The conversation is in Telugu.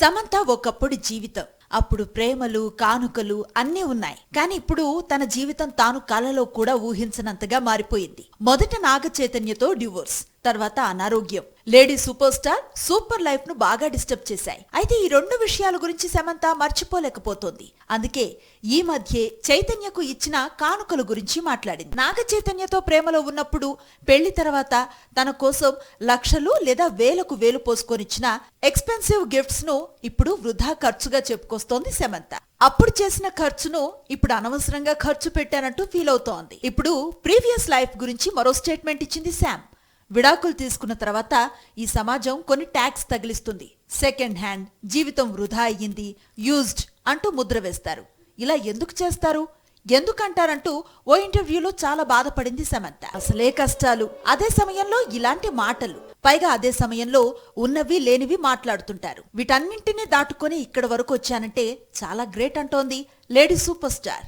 సమంత ఒకప్పుడు జీవితం. అప్పుడు ప్రేమలు, కానుకలు అన్నీ ఉన్నాయి. కానీ ఇప్పుడు తన జీవితం తాను కలలో కూడా ఊహించనంతగా మారిపోయింది. మొదట నాగ చైతన్యతో డివోర్స్, తర్వాత అనారోగ్యం, lady super star super life ను బాగా డిస్టర్బ్ చేశాయి. అయితే ఈ రెండు విషయాల గురించి సమంత మర్చిపోలేకపోతోంది. అందుకే ఈ మధ్యే చైతన్యకు ఇచ్చిన కానుకల గురించి మాట్లాడింది. నాగ చైతన్యతో ప్రేమలో ఉన్నప్పుడు, పెళ్లి తర్వాత తన కోసం లక్షలు లేదా వేలకు వేలు పోసుకొనిచ్చిన ఎక్స్పెన్సివ్ గిఫ్ట్స్ ను ఇప్పుడు వృధా ఖర్చుగా చెప్పుకొస్తోంది సమంత. అప్పుడు చేసిన ఖర్చును ఇప్పుడు అనవసరంగా ఖర్చు పెట్టానంటూ ఫీల్ అవుతోంది. ఇప్పుడు ప్రీవియస్ లైఫ్ గురించి మరో స్టేట్మెంట్ ఇచ్చింది శామ్. విడాకులు తీసుకున్న తర్వాత ఈ సమాజం కొన్ని ట్యాక్స్ తగిలిస్తుంది. సెకండ్ హ్యాండ్, జీవితం వృధా అయ్యింది, యూజ్డ్ అంటూ ముద్ర వేస్తారు. ఇలా ఎందుకు చేస్తారు, ఎందుకంటారంటూ ఓ ఇంటర్వ్యూలో చాలా బాధపడింది సమంత. అసలే కష్టాలు, అదే సమయంలో ఇలాంటి మాటలు, పైగా అదే సమయంలో ఉన్నవి లేనివి మాట్లాడుతుంటారు. వీటన్నింటినీ దాటుకొని ఇక్కడి వరకు వచ్చానంటే చాలా గ్రేట్ అంటోంది లేడీ సూపర్ స్టార్.